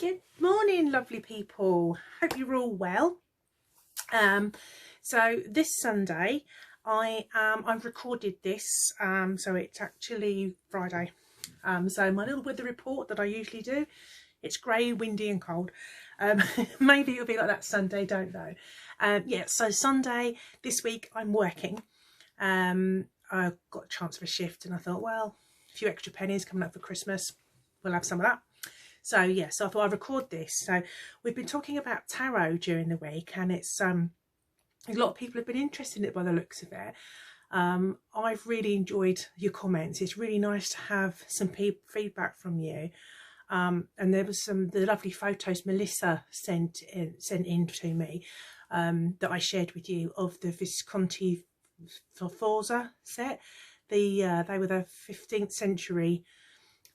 Good morning, lovely people. Hope you're all well. So this Sunday I've recorded this, so it's actually Friday. So my little weather report that I usually do, it's grey, windy and cold. Maybe it'll be like that Sunday, don't know. Yeah, so Sunday this week I'm working. I got a chance for a shift and I thought, well, a few extra pennies coming up for Christmas, we'll have some of that. So yeah, so I thought I'd record this. So we've been talking about tarot during the week, and it's a lot of people have been interested in it by the looks of it. I've really enjoyed your comments. It's really nice to have some feedback from you. And there was the lovely photos Melissa sent in to me that I shared with you of the Visconti Forza set. They were the 15th century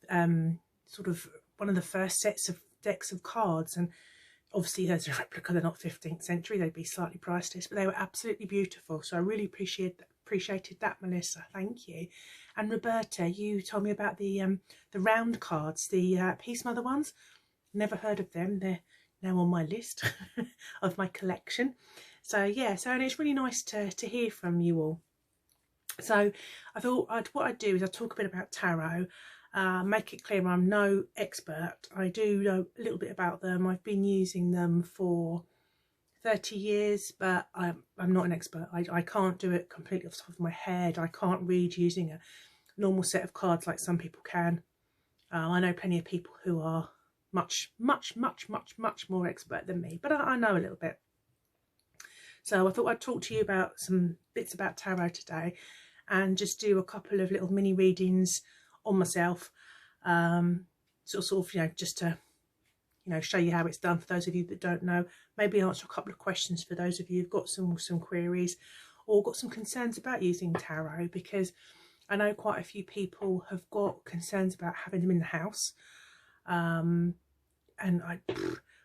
sort of one of the first sets of decks of cards, and obviously there's a replica. They're not 15th century, they'd be slightly priceless, but they were absolutely beautiful. So I really appreciated that, Melissa, thank you. And Roberta, you told me about the round cards, the Peace Mother ones. Never heard of them. They're now on my list of my collection. So yeah, and it's really nice to hear from you all. So I thought what I'd do is I'd talk a bit about tarot. Make it clear I'm no expert. I do know a little bit about them. I've been using them for 30 years, but I'm not an expert. I can't do it completely off the top of my head. I can't read using a normal set of cards like some people can. I know plenty of people who are much more expert than me, but I know a little bit. So I thought I'd talk to you about some bits about tarot today and just do a couple of little mini readings on myself, sort of, you know, just to, you know, show you how it's done for those of you that don't know. Maybe answer a couple of questions for those of you who've got some queries or got some concerns about using tarot, because I know quite a few people have got concerns about having them in the house, and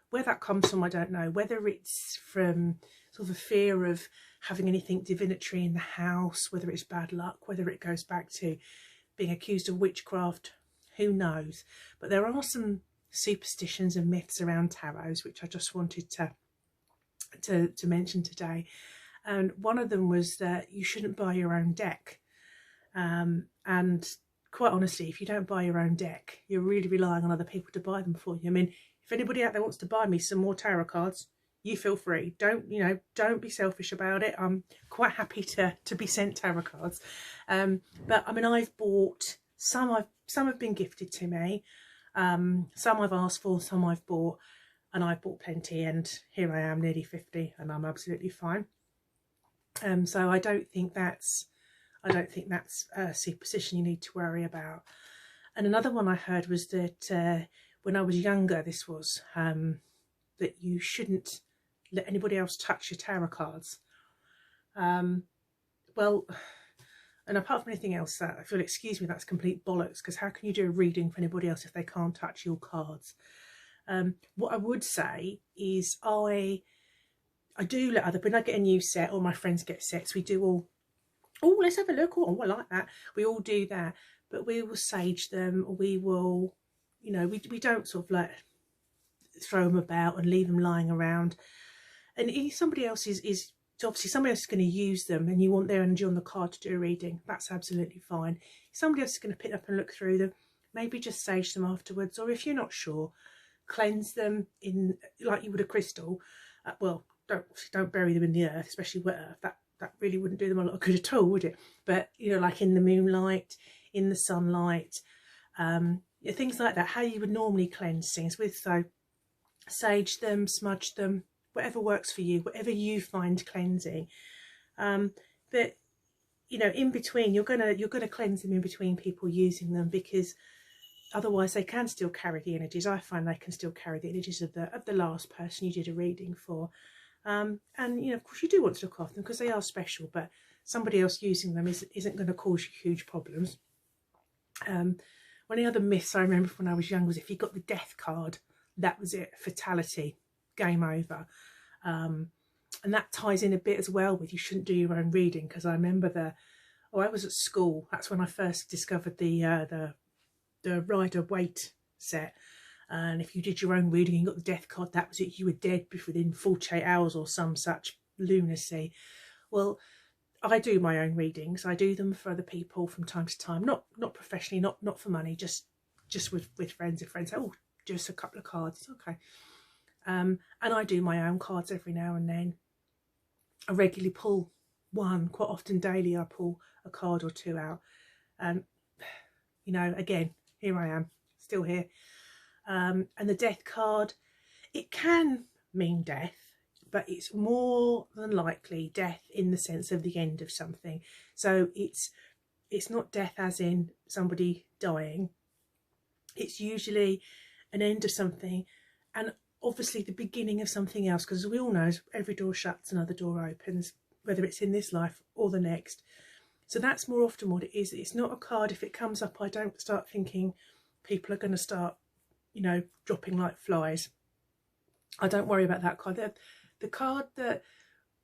where that comes from I don't know, whether it's from sort of a fear of having anything divinatory in the house, whether it's bad luck, whether it goes back to being accused of witchcraft, who knows. But there are some superstitions and myths around tarots which I just wanted to mention today. And one of them was that you shouldn't buy your own deck, and quite honestly, if you don't buy your own deck, you're really relying on other people to buy them for you. I mean, if anybody out there wants to buy me some more tarot cards, you feel free. Don't be selfish about it. I'm quite happy to be sent tarot cards. But I mean, I've bought some have been gifted to me, some I've asked for, some I've bought, and I've bought plenty, and here I am nearly 50 and I'm absolutely fine. So I don't think that's a superstition you need to worry about. And another one I heard was that when I was younger, this was that you shouldn't let anybody else touch your tarot cards. Well, and apart from anything else, that I feel, excuse me, that's complete bollocks, because how can you do a reading for anybody else if they can't touch your cards? What I would say is I do let when I get a new set, or my friends get sets, we do all, oh, let's have a look, oh, I like that. We all do that, but we will sage them, or we will, you know, we don't sort of like throw them about and leave them lying around. And if somebody else is obviously somebody else is going to use them, and you want their energy on the card to do a reading, that's absolutely fine. If somebody else is going to pick up and look through them, maybe just sage them afterwards, or if you're not sure, cleanse them in like you would a crystal. Well, don't bury them in the earth, especially wet earth. That really wouldn't do them a lot of good at all, would it? But you know, like in the moonlight, in the sunlight, things like that, how you would normally cleanse things with. So sage them, smudge them, whatever works for you, whatever you find cleansing. But you know, in between, you're gonna cleanse them in between people using them, because otherwise they can still carry the energies. I find they can still carry the energies of the last person you did a reading for. And you know, of course, you do want to look after them because they are special, but somebody else using them isn't going to cause you huge problems. One of the other myths I remember from when I was young was if you got the death card, that was it, fatality, game over. And that ties in a bit as well with you shouldn't do your own reading, because I remember I was at school, that's when I first discovered the Rider Waite set, And if you did your own reading and you got the death card, that was it, you were dead within 48 hours or some such lunacy. Well, I do my own readings. I do them for other people from time to time, not professionally, not for money, just with friends. If friends say, oh, just a couple of cards, okay. And I do my own cards every now and then. I regularly pull one, quite often daily I pull a card or two out. And, you know, again, here I am, still here. And the death card, it can mean death, but it's more than likely death in the sense of the end of something. So it's not death as in somebody dying. It's usually an end of something, and obviously the beginning of something else, because as we all know, every door shuts, another door opens, whether it's in this life or the next. So that's more often what it is. It's not a card, if it comes up, I don't start thinking people are going to start, you know, dropping like flies. I don't worry about that card. The card that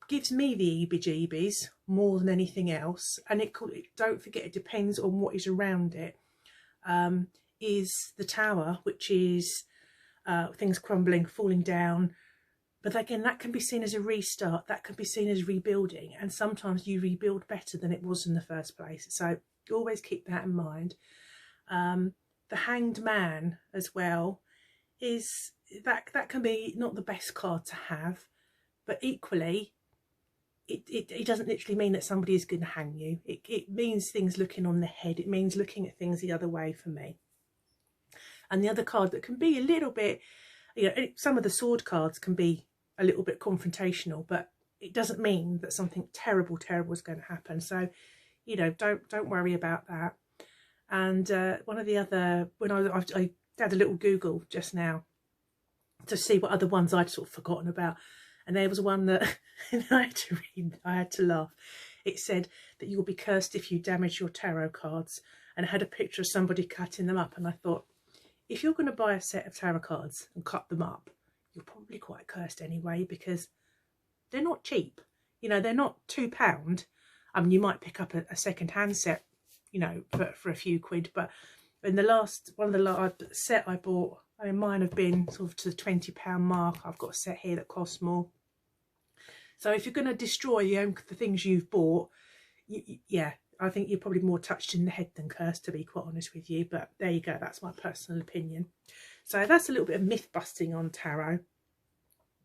gives me the heebie-jeebies more than anything else, and don't forget, it depends on what is around it, is the Tower, which is things crumbling, falling down. But again, that can be seen as a restart, that can be seen as rebuilding, and sometimes you rebuild better than it was in the first place. So always keep that in mind. The Hanged Man as well, is that can be not the best card to have, but equally it doesn't literally mean that somebody is going to hang you. It means things looking on the head. It means looking at things the other way for me. And the other card that can be a little bit, you know, some of the sword cards can be a little bit confrontational, but it doesn't mean that something terrible is going to happen. So, you know, don't worry about that. And one of the other, when I had a little Google just now to see what other ones I'd sort of forgotten about, and there was one that I had to read. I had to laugh. It said that you will be cursed if you damage your tarot cards, and it had a picture of somebody cutting them up, and I thought, if you're going to buy a set of tarot cards and cut them up, you're probably quite cursed anyway, because they're not cheap. You know, they're not £2. I mean, you might pick up a second-hand set, you know, for a few quid. But in the last set I bought, I mean, mine have been sort of to the £20 mark. I've got a set here that costs more. So if you're going to destroy the things you've bought, yeah, I think you're probably more touched in the head than cursed, to be quite honest with you. But there you go, that's my personal opinion. So that's a little bit of myth busting on tarot.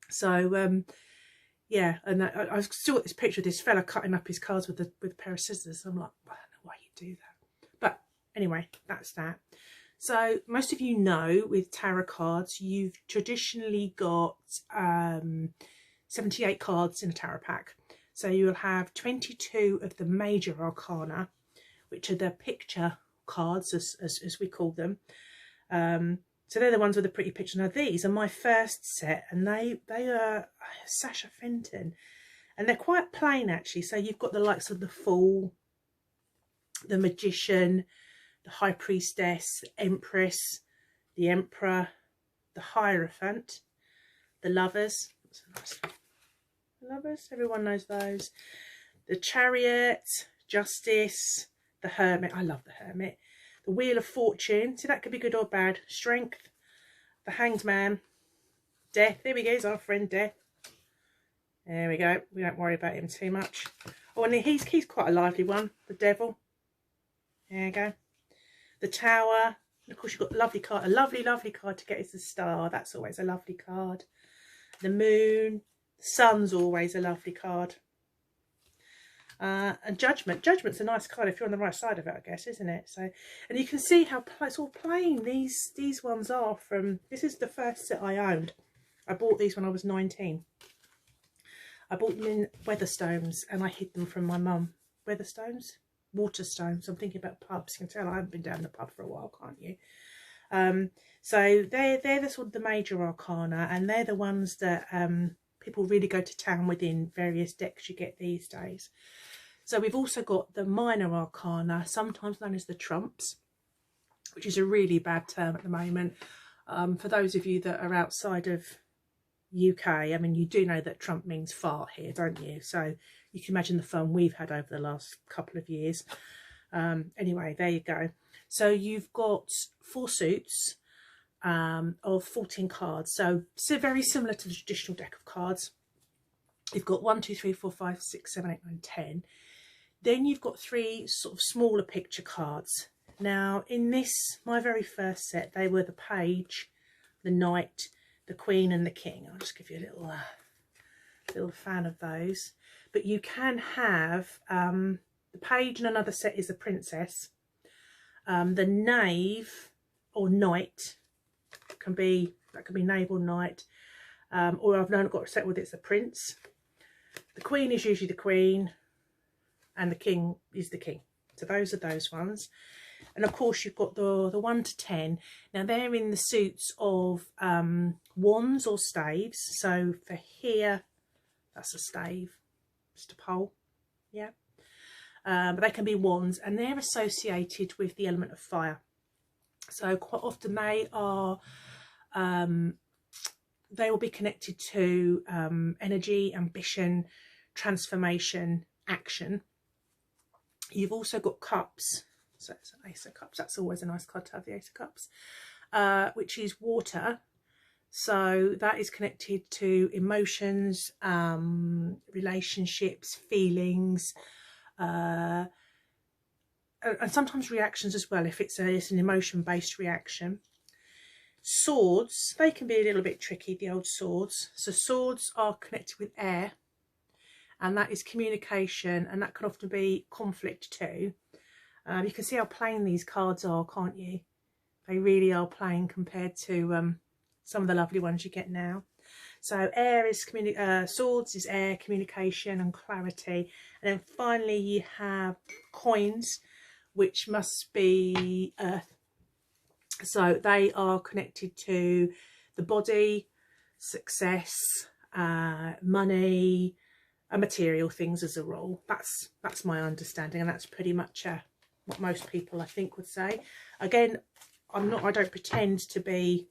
So yeah, and I saw this picture of this fella cutting up his cards with a pair of scissors. I'm like, I don't know why you do that. But anyway, that's that. So most of you know, with tarot cards, you've traditionally got 78 cards in a tarot pack. So you'll have 22 of the major arcana, which are the picture cards, as we call them. So they're the ones with the pretty picture. Now these are my first set, and they are Sasha Fenton, and they're quite plain actually. So you've got the likes of the Fool, the Magician, the High Priestess, the Empress, the Emperor, the Hierophant, the Lovers. That's a nice one. Lovers, everyone knows those. The Chariot, Justice, the Hermit. I love the Hermit. The Wheel of Fortune. See, that could be good or bad. Strength. The Hanged Man. Death. There we go. He's our friend Death. There we go. We don't worry about him too much. Oh, and he's quite a lively one. The Devil. There you go. The Tower. And of course, you've got a lovely card. A lovely card to get is the Star. That's always a lovely card. The Moon. Sun's always a lovely card. And Judgment. Judgment's a nice card if you're on the right side of it, I guess, isn't it? So, and you can see how it's all plain these ones are from. This is the first set I owned. I bought these when I was 19. I bought them in Weatherstones, and I hid them from my mum. Weatherstones? Waterstones. I'm thinking about pubs. You can tell I haven't been down the pub for a while, can't you? So they're the sort of the major arcana, and they're the ones that people really go to town with in various decks you get these days. So we've also got the minor arcana, sometimes known as the trumps, which is a really bad term at the moment. For those of you that are outside of UK, I mean, you do know that trump means fart here, don't you? So you can imagine the fun we've had over the last couple of years. Anyway, there you go. So you've got 4 suits. of 14 cards. So very similar to the traditional deck of cards. You've got 1, 2, 3, 4, 5, 6, 7, 8, 9, 10. Then you've got 3 sort of smaller picture cards. Now in this, my very first set, they were the page, the knight, the queen and the king. I'll just give you a little fan of those. But you can have the page, in another set is a princess. The knave or knight can be knave or knight. Or I've now got a set with it's a prince. The queen is usually the queen, and the king is the king. So those are those ones. And of course you've got the 1 to 10. Now they're in the suits of wands or staves. So for here, that's a stave, just a pole, yeah. But they can be wands, and they're associated with the element of fire. So quite often they are, they will be connected to energy, ambition, transformation, action. You've also got cups. So it's an Ace of Cups. That's always a nice card to have, the Ace of Cups, which is water. So that is connected to emotions, relationships, feelings, and sometimes reactions as well, if it's an emotion-based reaction. Swords, they can be a little bit tricky, the old swords. So swords are connected with air, and that is communication, and that can often be conflict too. You can see how plain these cards are, can't you? They really are plain compared to some of the lovely ones you get now. So air is swords is air, communication and clarity. And then finally you have coins, which must be earth. So they are connected to the body, success, money, and material things as a rule. That's my understanding, and that's pretty much what most people I think would say. Again, I don't pretend to be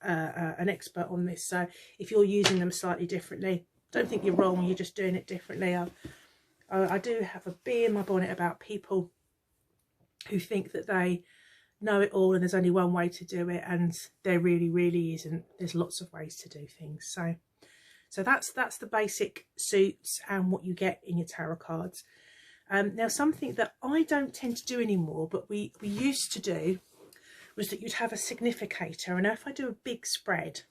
an expert on this, so if you're using them slightly differently, don't think you're wrong, you're just doing it differently. I do have a bee in my bonnet about people who think that they know it all and there's only one way to do it, and there really isn't. There's lots of ways to do things. So that's the basic suits and what you get in your tarot cards. Now something that I don't tend to do anymore, but we used to do, was that you'd have a significator. And if I do a big spread,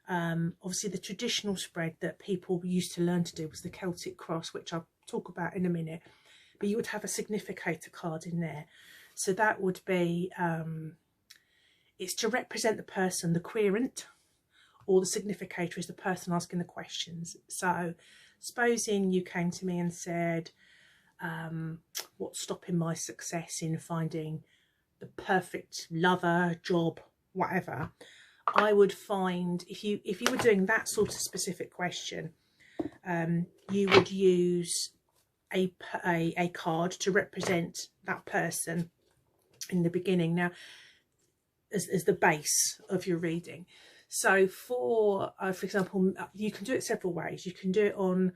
obviously the traditional spread that people used to learn to do was the Celtic Cross, which I'll talk about in a minute, but you would have a significator card in there. So that would be, it's to represent the person, the querent, or the significator is the person asking the questions. So supposing you came to me and said, what's stopping my success in finding the perfect lover, job, whatever, I would find, if you were doing that sort of specific question, you would use a card to represent that person in the beginning, now as the base of your reading. So for example, you can do it several ways. You can do it on,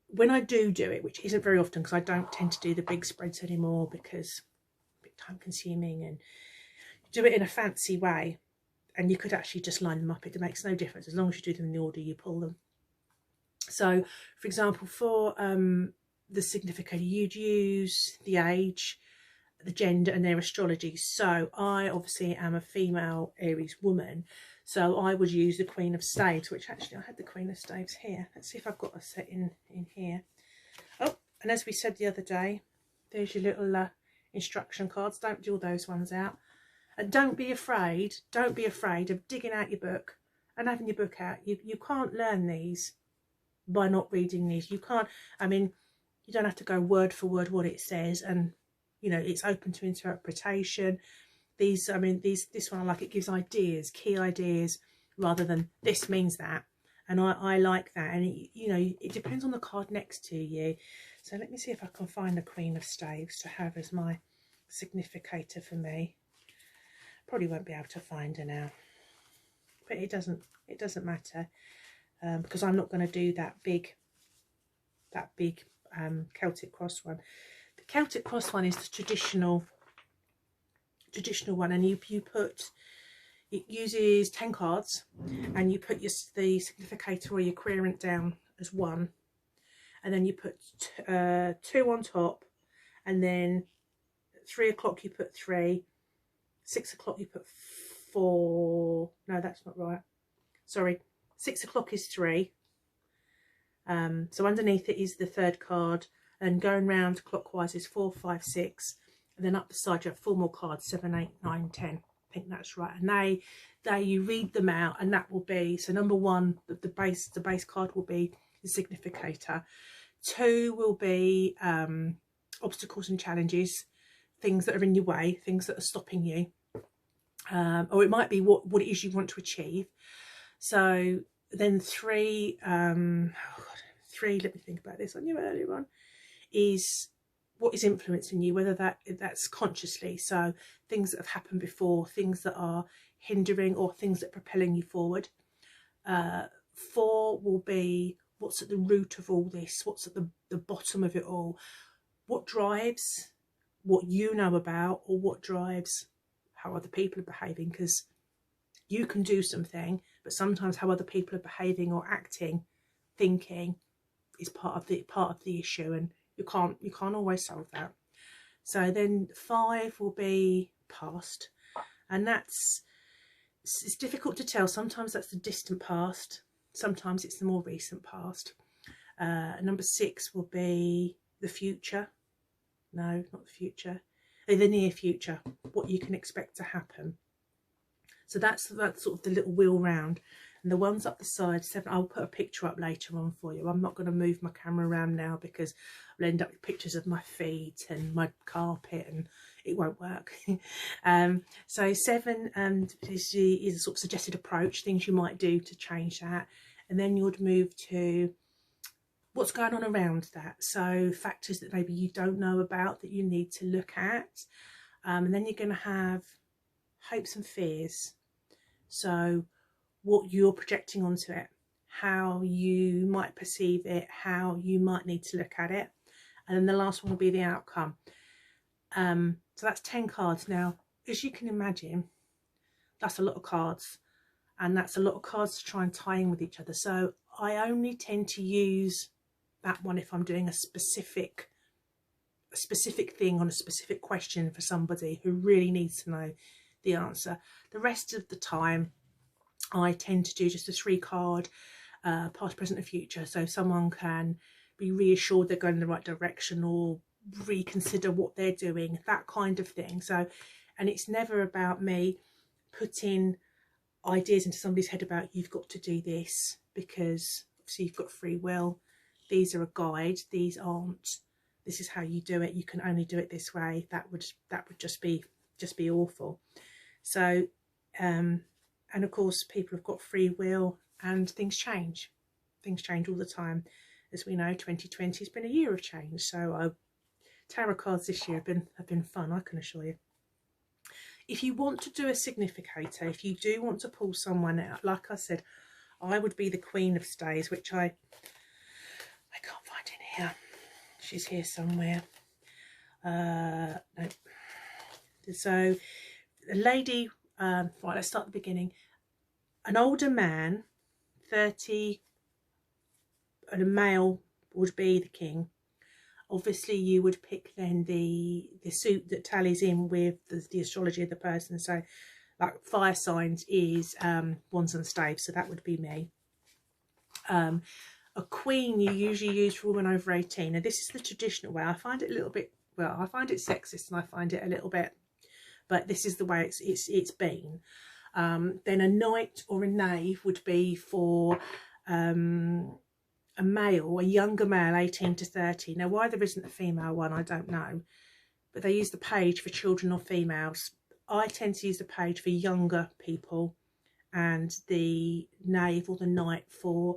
when I do it, which isn't very often because I don't tend to do the big spreads anymore because a bit time consuming, and do it in a fancy way, and you could actually just line them up. It makes no difference as long as you do them in the order you pull them. So for example, for the significator, you'd use the age, the gender and their astrology. So I obviously am a female Aries woman, so I would use the Queen of Staves, which actually I had the Queen of Staves here. Let's see if I've got a set in here. Oh, and as we said the other day, there's your little instruction cards. Don't dull those ones out, and don't be afraid of digging out your book and having your book out. You can't learn these by not reading these. You can't, I mean, you don't have to go word for word what it says, and you know, it's open to interpretation. These, I mean, this one I like, it gives ideas, key ideas, rather than this means that. And I like that. And it, you know, it depends on the card next to you. So let me see if I can find the Queen of Staves to have as my significator for me. Probably won't be able to find her now, but it doesn't matter, because I'm not going to do that big Celtic Cross one. The Celtic Cross one is the traditional one, and you put It uses 10 cards, and you put the significator or your querent down as 1, and then you put 2 on top, and then 3 o'clock you put 3, 6 o'clock you put 4. No, that's not right. Sorry, 6 o'clock is 3. So underneath it is the 3rd card, and going round clockwise is 4, 5, 6, and then up the side you have 4 more cards, 7, 8, 9, 10. I think that's right. And they you read them out, and that will be, so number 1, the base card will be the significator. 2 will be obstacles and challenges, things that are in your way, things that are stopping you, or it might be what it is you want to achieve. So then 3, 3, let me think about this, I knew earlier on, is what is influencing you, whether that's consciously, so things that have happened before, things that are hindering, or things that are propelling you forward. 4 will be what's at the root of all this, what's at the bottom of it all, what drives what you know about, or what drives how other people are behaving, because you can do something, but sometimes how other people are behaving or acting, thinking, is part of the issue, and you can't always solve that. So then 5 will be past, and it's difficult to tell. Sometimes that's the distant past, sometimes it's the more recent past. Number 6 will be the future. No, not the future, the near future, what you can expect to happen. So that's sort of the little wheel round. And the ones up the side, 7, I'll put a picture up later on for you. I'm not going to move my camera around now because I'll end up with pictures of my feet and my carpet, and it won't work. So 7 is a sort of suggested approach, things you might do to change that. And then you'd move to what's going on around that. So factors that maybe you don't know about that you need to look at. And then you're going to have hopes and fears. So what you're projecting onto it, how you might perceive it, how you might need to look at it. And then the last one will be the outcome. So that's 10 cards. Now, as you can imagine, that's a lot of cards, and that's a lot of cards to try and tie in with each other. So I only tend to use that one if I'm doing a specific thing on a specific question for somebody who really needs to know the answer. The rest of the time I tend to do just a 3 card past, present and future, so someone can be reassured they're going in the right direction, or reconsider what they're doing, that kind of thing. So, and it's never about me putting ideas into somebody's head about you've got to do this, because obviously you've got free will. These are a guide, these aren't, this is how you do it, you can only do it this way. That would just be awful. So and of course people have got free will, and things change all the time. As we know, 2020 has been a year of change, so tarot cards this year have been fun, I can assure you. If you want to do a significator, if you do want to pull someone out, like I said, I would be the Queen of Stays, which I can't find in here. She's here somewhere. No. So a lady, right, let's start at the beginning. An older man, 30, and a male would be the king. Obviously you would pick then the suit that tallies in with the astrology of the person. So like fire signs is wands and staves, so that would be me. A queen you usually use for women over 18, and this is the traditional way. I find it a little bit, well, I find it sexist, and I find it a little bit, but this is the way it's been. Then a knight or a knave would be for a male, a younger male, 18 to 30. Now why there isn't a female one I don't know, but they use the page for children or females. I tend to use the page for younger people, and the knave or the knight for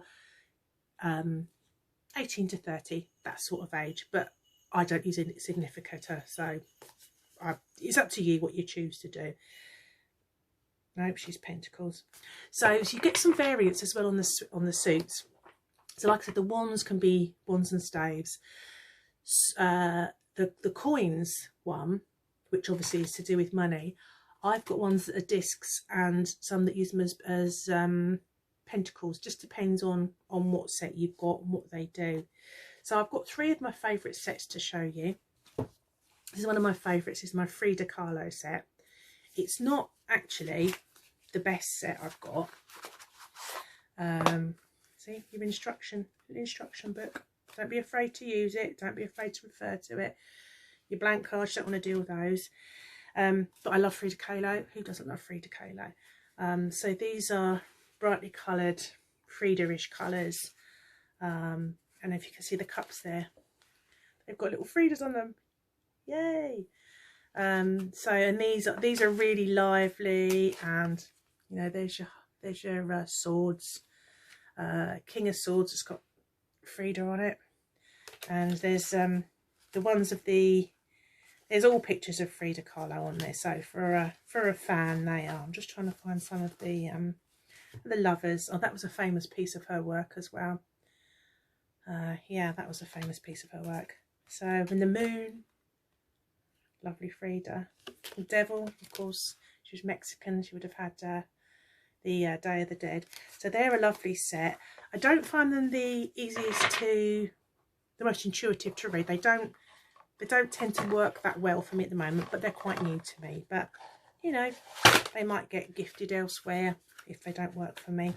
18 to 30, that sort of age. But I don't use a significator, so it's up to you what you choose to do. Nope, she's Pentacles. So you get some variance as well on the suits. So like I said, the wands can be wands and staves. The coins one, which obviously is to do with money, I've got ones that are discs and some that use them as pentacles. Just depends on what set you've got and what they do. So I've got 3 of my favourite sets to show you. This is one of my favourites. It's my Frida Kahlo set. It's not actually the best set I've got. See your instruction book. Don't be afraid to use it. Don't be afraid to refer to it. Your blank cards, you don't want to deal with those. But I love Frida Kahlo. Who doesn't love Frida Kahlo? So these are brightly coloured Frida-ish colours. And if you can see the cups there, they've got little Fridas on them. Yay! So and these are really lively, and you know, there's your swords. King of Swords has got Frida on it, and there's the ones of there's all pictures of Frida Kahlo on there. So for a fan, they are. I'm just trying to find some of the lovers. Oh, that was a famous piece of her work as well. Yeah, that was a famous piece of her work. So in the moon, lovely Frida. The devil, of course, she was Mexican. She would have had the Day of the Dead. So they're a lovely set. I don't find them the most intuitive to read. They don't tend to work that well for me at the moment, but they're quite new to me. But you know, they might get gifted elsewhere if they don't work for me.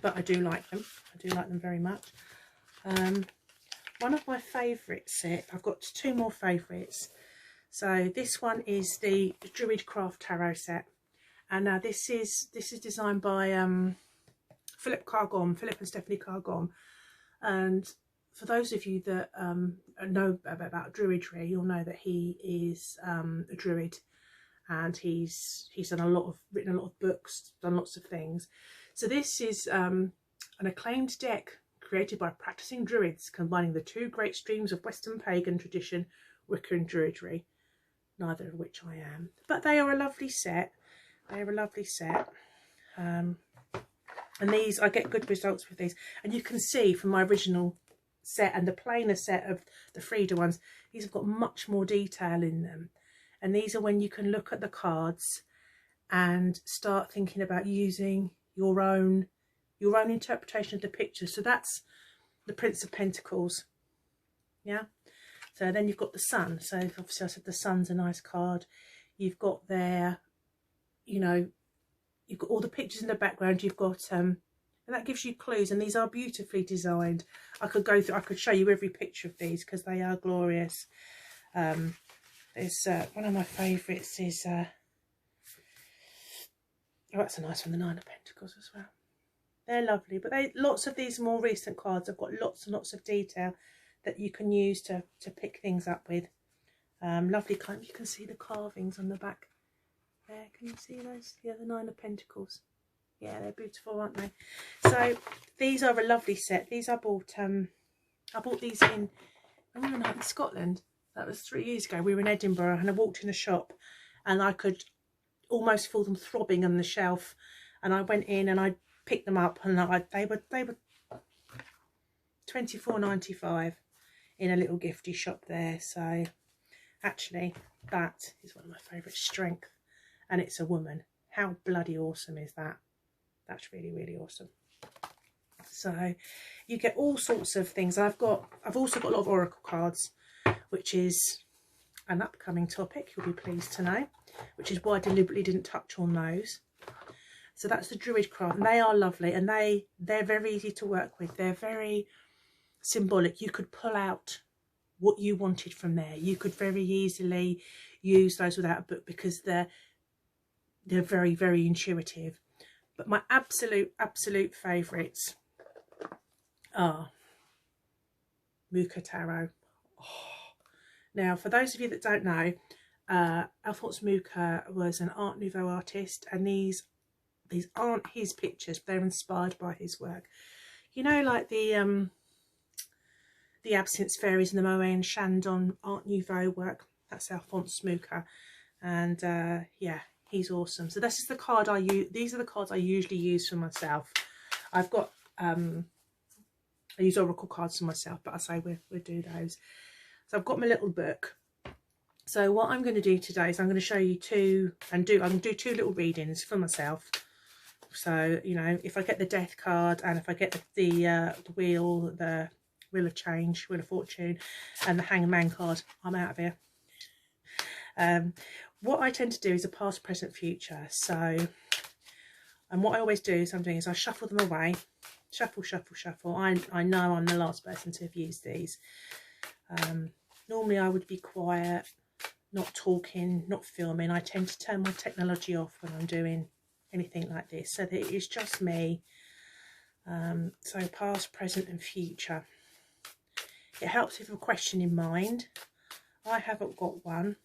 But I do like them. I do like them very much. One of my favourite set, I've got 2 more favourites. So this one is the Druidry Tarot set, and now this is designed by Philip and Stephanie Cargom. And for those of you that know about Druidry, you'll know that he is a druid, and he's written a lot of books, done lots of things. So this is an acclaimed deck created by practicing druids, combining the 2 great streams of Western pagan tradition, Wicca and Druidry, neither of which I am. But they are a lovely set. They are a lovely set. And these, I get good results with these. And you can see from my original set and the plainer set of the Frida ones, these have got much more detail in them. And these are when you can look at the cards and start thinking about using your own interpretation of the picture. So that's the Prince of Pentacles. Yeah. So then you've got the Sun. So obviously I said the Sun's a nice card. You've got there, you know, you've got all the pictures in the background. You've got and that gives you clues, and these are beautifully designed. I could show you every picture of these because they are glorious. There's one of my favourites is oh, that's a nice one, the 9 of Pentacles as well. They're lovely, but lots of these more recent cards have got lots and lots of detail that you can use to pick things up with. Lovely kind. You can see the carvings on the back there. Can you see those? Yeah, the 9 of Pentacles. Yeah, they're beautiful, aren't they? So these are a lovely set. These I bought these in Scotland. That was 3 years ago. We were in Edinburgh, and I walked in a shop, and I could almost feel them throbbing on the shelf. And I went in and I picked them up, and they were £24.95 in a little gifty shop there. So actually, that is one of my favourite. Strength, and it's a woman. How bloody awesome is that? That's really, really awesome. So you get all sorts of things. I've also got a lot of oracle cards, which is an upcoming topic, you'll be pleased to know, which is why I deliberately didn't touch on those. So that's the Druid craft, and they are lovely, and they're very easy to work with. They're very symbolic. You could pull out what you wanted from there. You could very easily use those without a book because they're very, very intuitive. But my absolute favourites are Mucha Tarot. Oh. Now, for those of you that don't know, Alphonse Mucha was an Art Nouveau artist, and these aren't his pictures, but they're inspired by his work. You know, like the Absinthe Fairies and the Moet and Chandon Art Nouveau work. That's Alphonse Mucha, and yeah, he's awesome. So this is the card I use. These are the cards I usually use for myself. I've got I use oracle cards for myself, but I say we'll do those. So I've got my little book, So what I'm going to do today is I'm going to show you I'm going to do 2 little readings for myself. So, you know, if I get the Death card and if I get the Wheel of Change, Wheel of Fortune, and the Hangman card, I'm out of here. What I tend to do is a past, present, future. So, and what I always do is I shuffle them away. Shuffle, shuffle, shuffle. I know I'm the last person to have used these. Normally I would be quiet, not talking, not filming. I tend to turn my technology off when I'm doing anything like this, so that it is just me. So past, present and future. It helps with a question in mind. I haven't got one.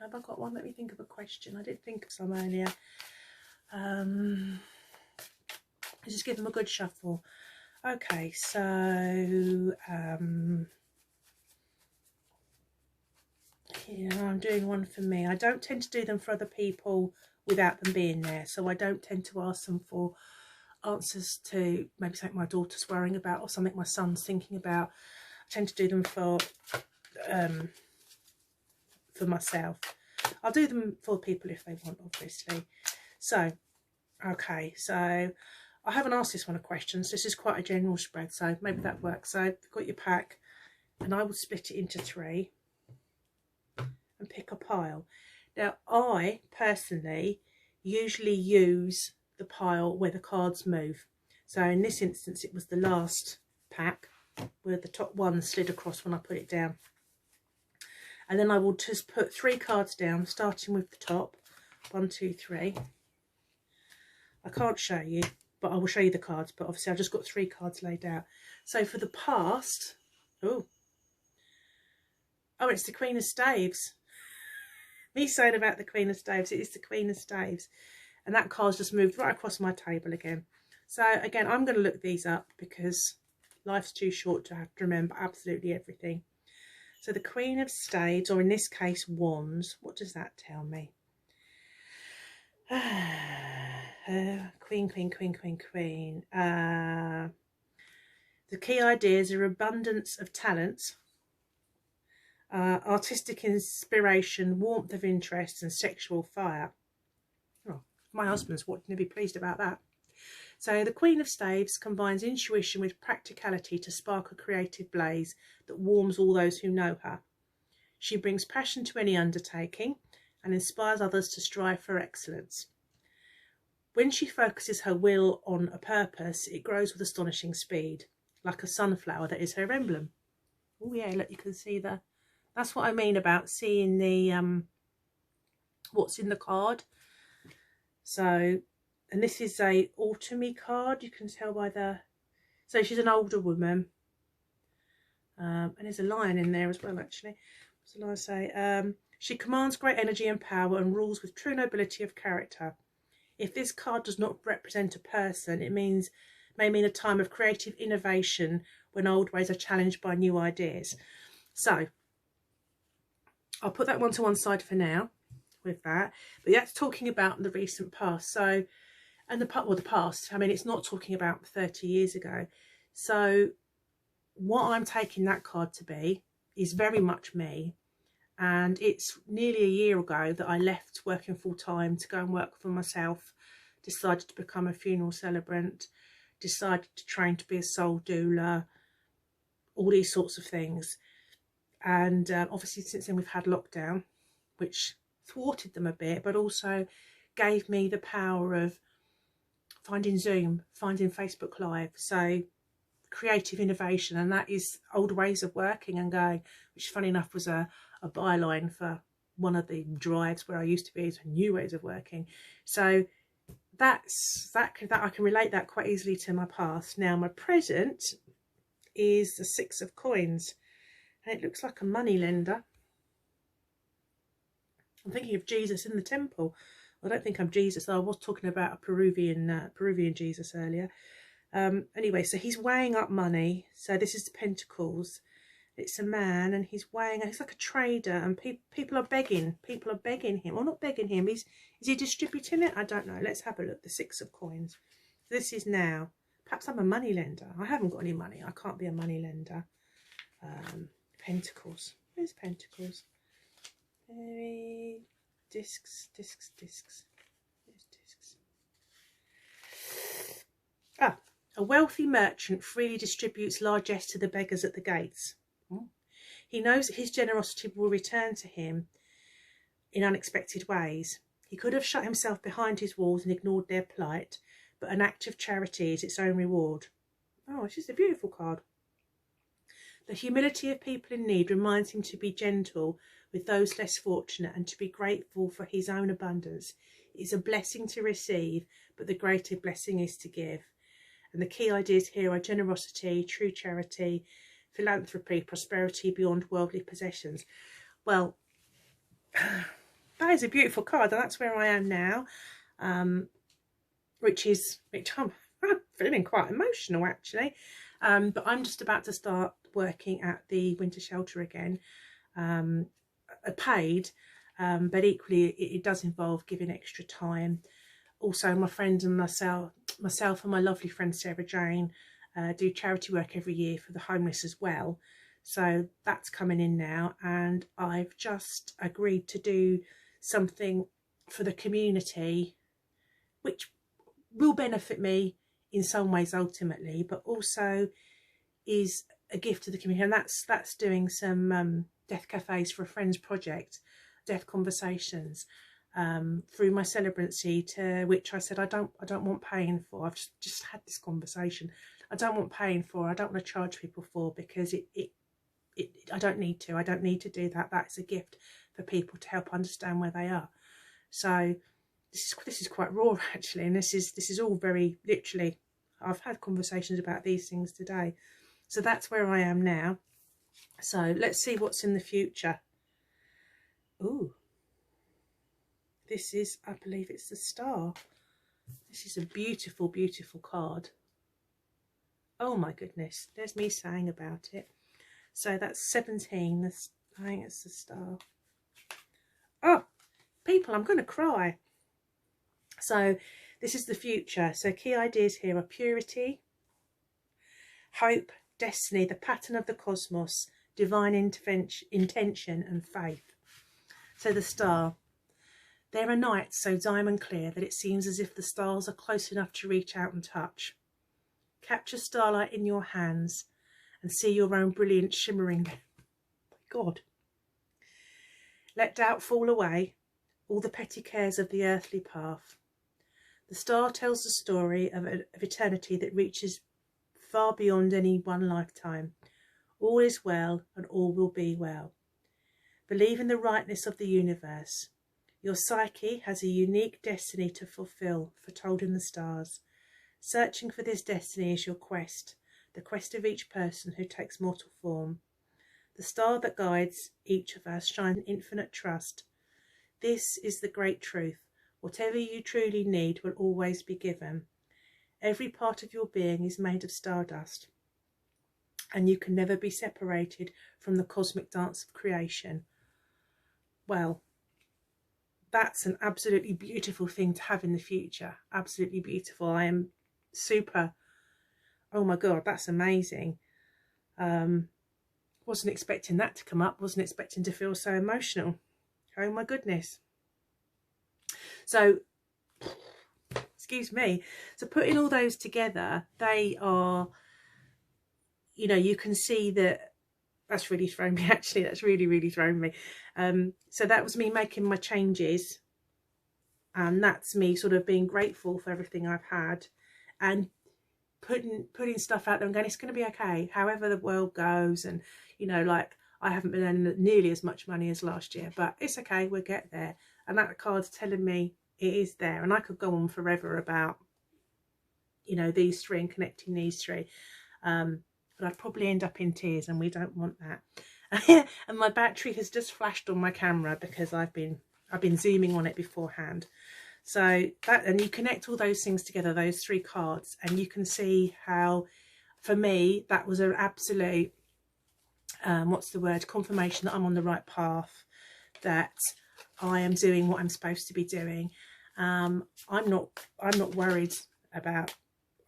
Have I got one? Let me think of a question. I did think of some earlier. Let's just give them a good shuffle. Okay, so yeah, I'm doing one for me. I don't tend to do them for other people without them being there, so I don't tend to ask them for answers to maybe something my daughter's worrying about or something my son's thinking about. I tend to do them for myself. I'll do them for people if they want, obviously. So, okay, so I haven't asked this one a question, so this is quite a general spread, so maybe that works. So you've got your pack, and I will split it into 3 and pick a pile. Now, I personally usually use the pile where the cards move. So in this instance, it was the last pack where the top one slid across when I put it down. And then I will just put 3 cards down, starting with the top. 1, 2, 3. I can't show you, but I will show you the cards. But obviously I've just got 3 cards laid out. So for the past, oh, it's the Queen of Staves. Me saying about the Queen of Staves, it is the Queen of Staves. And that card's just moved right across my table again. So again, I'm going to look these up because life's too short to have to remember absolutely everything. So the Queen of Staves, or in this case, Wands. What does that tell me? Queen, queen, queen, queen, queen. The key ideas are abundance of talents, artistic inspiration, warmth of interest, and sexual fire. Oh, my husband's watching, he'll be pleased about that. So the Queen of Staves combines intuition with practicality to spark a creative blaze that warms all those who know her. She brings passion to any undertaking and inspires others to strive for excellence. When she focuses her will on a purpose, it grows with astonishing speed, like a sunflower that is her emblem. Oh yeah, look, you can see that's what I mean about seeing the what's in the card. So, and this is a autumny card, you can tell by so she's an older woman. And there's a lion in there as well, actually. What's the lion say? She commands great energy and power and rules with true nobility of character. If this card does not represent a person, it may mean a time of creative innovation when old ways are challenged by new ideas. So, I'll put that one to one side for now with that. But that's talking about the recent past. So, and the past, I mean, it's not talking about 30 years ago. So what I'm taking that card to be is very much me. And it's nearly a year ago that I left working full time to go and work for myself, decided to become a funeral celebrant, decided to train to be a soul doula, all these sorts of things. And obviously since then we've had lockdown, which thwarted them a bit, but also gave me the power of finding Zoom, finding Facebook Live. So creative innovation, and that is old ways of working and going, which funny enough was a byline for one of the drives where I used to be, is new ways of working. So that I can relate that quite easily to my past. Now my present is the 6 of coins, and it looks like a money lender. I'm thinking of Jesus in the temple. I don't think I'm Jesus. I was talking about a Peruvian Jesus earlier. Anyway, so he's weighing up money. So this is the Pentacles. It's a man, and he's weighing. He's like a trader, and people are begging. People are begging him, or not begging him. Is he distributing it? I don't know. Let's have a look. The 6 of coins. This is now. Perhaps I'm a money lender. I haven't got any money. I can't be a money lender. Pentacles. Where's Pentacles? Discs. Ah, a wealthy merchant freely distributes largesse to the beggars at the gates. He knows that his generosity will return to him in unexpected ways. He could have shut himself behind his walls and ignored their plight, but an act of charity is its own reward. Oh, it's just a beautiful card. The humility of people in need reminds him to be gentle with those less fortunate and to be grateful for his own abundance. It is a blessing to receive, but the greater blessing is to give. And the key ideas here are generosity, true charity, philanthropy, prosperity beyond worldly possessions. Well, that is a beautiful card, and that's where I am now, which I'm feeling quite emotional actually. But I'm just about to start working at the winter shelter again, paid, but equally it does involve giving extra time. Also, my friends and myself and my lovely friend Sarah Jane do charity work every year for the homeless as well. So that's coming in now, and I've just agreed to do something for the community, which will benefit me in some ways ultimately, but also is a gift to the community. And that's doing some death cafes for a friend's project, death conversations, through my celebrancy, to which I said I don't want paying for. I've just had this conversation. I don't want paying for. I don't want to charge people for, because I don't need to. I don't need to do that. That's a gift for people to help understand where they are. So this is quite raw actually, and this is all very literally. I've had conversations about these things today. So that's where I am now. So let's see what's in the future. Ooh. This is, I believe it's the Star. This is a beautiful, beautiful card. Oh my goodness. There's me saying about it. So that's 17. I think it's the Star. Oh, people, I'm going to cry. So this is the future. So key ideas here are purity, hope, destiny, the pattern of the cosmos, divine intention and faith. So the Star. There are nights so diamond clear that it seems as if the stars are close enough to reach out and touch. Capture starlight in your hands and see your own brilliant shimmering. My God. Let doubt fall away, all the petty cares of the earthly path. The Star tells the story of eternity that reaches far beyond any one lifetime. All is well and all will be well. Believe in the rightness of the universe. Your psyche has a unique destiny to fulfill, foretold in the stars. Searching for this destiny is your quest, the quest of each person who takes mortal form. The star that guides each of us shines infinite trust. This is the great truth. Whatever you truly need will always be given. Every part of your being is made of stardust, and you can never be separated from the cosmic dance of creation. Well, that's an absolutely beautiful thing to have in the future. Absolutely beautiful. I am super, oh my God, that's amazing. Wasn't expecting that to come up. Wasn't expecting to feel so emotional. Oh my goodness. So, excuse me. So putting all those together, they are, you know, you can see that. That's really thrown me, actually. That's really, really thrown me. So that was me making my changes. And that's me sort of being grateful for everything I've had. And putting stuff out there and going, it's going to be okay. However the world goes. And, you know, like, I haven't been earning nearly as much money as last year. But it's okay. We'll get there. And that card's telling me it is there. And I could go on forever about, you know, these three and connecting these three. But I'd probably end up in tears, and we don't want that. And my battery has just flashed on my camera because I've been zooming on it beforehand. So that, and you connect all those things together, those three cards, and you can see how, for me, that was an absolute what's the word, confirmation that I'm on the right path, that I am doing what I'm supposed to be doing. I'm not worried about,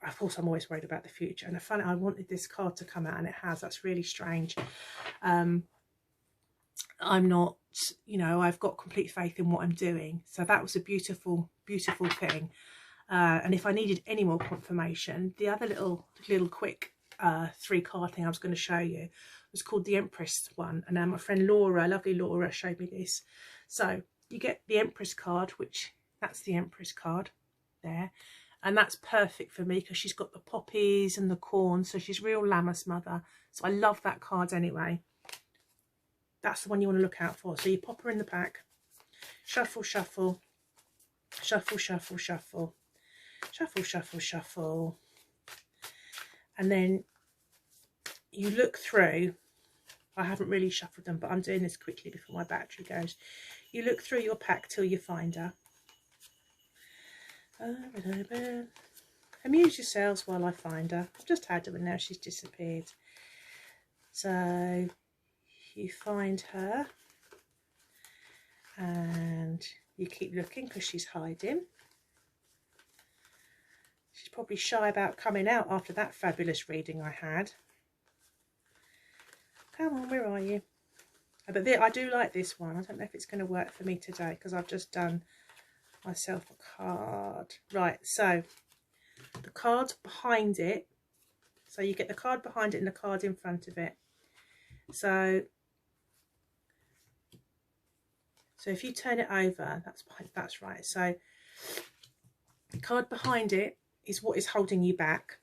of course I'm always worried about the future, and I wanted this card to come out, and it has. That's really strange. I'm not, you know, I've got complete faith in what I'm doing. So that was a beautiful, beautiful thing. And if I needed any more confirmation, the other little quick 3-card thing I was going to show you was called the Empress one. And my friend Laura, lovely Laura, showed me this. So you get the Empress card, which that's the Empress card there. And that's perfect for me because she's got the poppies and the corn. So she's real Lammas mother. So I love that card anyway. That's the one you want to look out for. So you pop her in the pack. Shuffle, shuffle. Shuffle, shuffle, shuffle. Shuffle, shuffle, shuffle. And then you look through. I haven't really shuffled them, but I'm doing this quickly before my battery goes. You look through your pack till you find her. Amuse yourselves while I find her. I've just had her and now she's disappeared. So you find her and you keep looking because she's hiding. She's probably shy about coming out after that fabulous reading I had. Come on, where are you? But I do like this one. I don't know if it's going to work for me today because I've just done myself a card. Right, so the card behind it. So you get the card behind it and the card in front of it. So if you turn it over, that's right. So the card behind it is what is holding you back.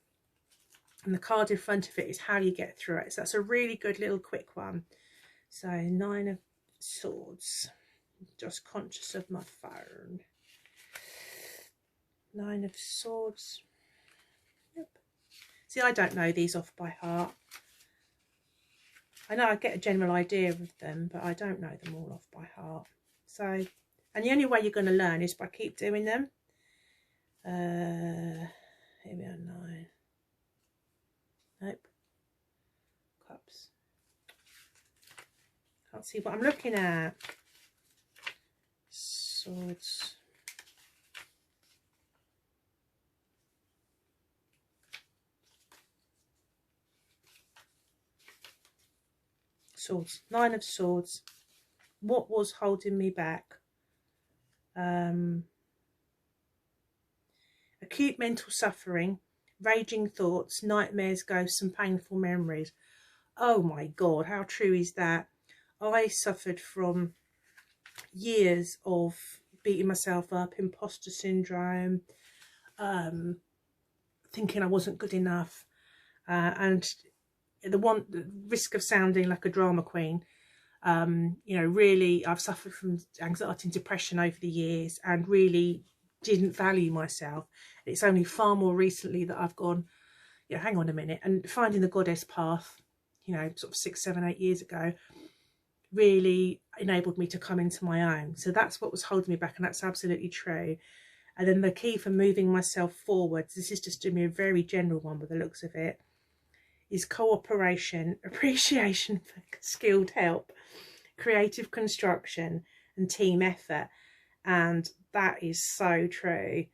And the card in front of it is how you get through it. So that's a really good little quick one. So 9 of Swords. Just conscious of my phone. 9 of Swords. Yep. See, I don't know these off by heart. I know I get a general idea of them, but I don't know them all off by heart. So, and the only way you're going to learn is by keep doing them. Here we are, 9. Nope. Cups. Can't see what I'm looking at. Swords. Swords. 9 of Swords. What was holding me back? Acute mental suffering, raging thoughts, nightmares, ghosts and painful memories. Oh my God, how true is that? I suffered from years of beating myself up, imposter syndrome, thinking I wasn't good enough, and the risk of sounding like a drama queen. You know, really, I've suffered from anxiety and depression over the years and really didn't value myself. It's only far more recently that I've gone, yeah, hang on a minute, and finding the goddess path, you know, sort of 6, 7, 8 years ago, really enabled me to come into my own. So that's what was holding me back, and that's absolutely true. And then the key for moving myself forward, this is just doing me a very general one by the looks of it, is cooperation, appreciation for skilled help, creative construction and team effort. And that is so true.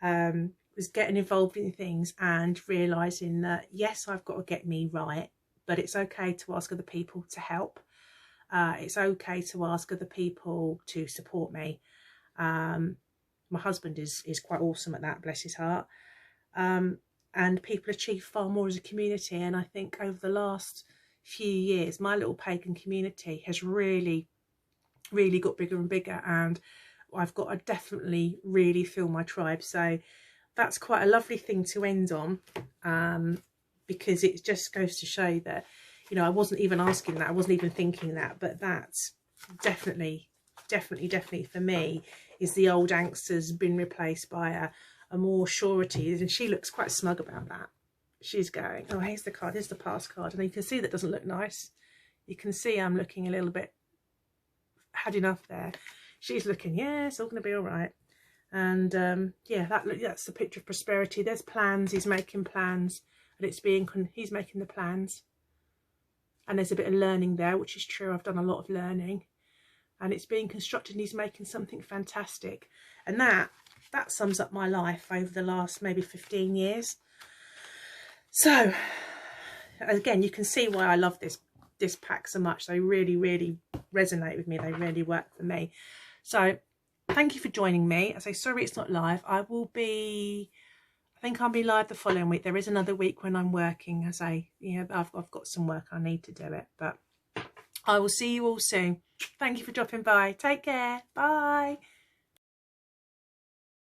Was getting involved in things and realising that, yes, I've got to get me right, but it's okay to ask other people to help. It's okay to ask other people to support me. My husband is quite awesome at that, bless his heart. And people achieve far more as a community. And I think over the last few years, my little pagan community has really, really got bigger and bigger. And I've got to definitely really feel my tribe. So that's quite a lovely thing to end on, because it just goes to show that, you know, I wasn't even asking that. I wasn't even thinking that. But that's definitely for me is the old angst has been replaced by a more surety. And she looks quite smug about that. She's going, oh, here's the card, here's the past card. And you can see that doesn't look nice. You can see I'm looking a little bit had enough there. She's looking, yeah, it's all going to be all right. And yeah, that's the picture of prosperity. There's plans, he's making plans, and he's making the plans. And there's a bit of learning there, which is true. I've done a lot of learning. And it's being constructed and he's making something fantastic. And that sums up my life over the last maybe 15 years. So, again, you can see why I love this pack so much. They really, really resonate with me. They really work for me. So thank you for joining me. I say sorry it's not live. I think I'll be live the following week. There is another week when I'm working. I say, yeah, I've got some work. I need to do it, but I will see you all soon. Thank you for dropping by. Take care. Bye.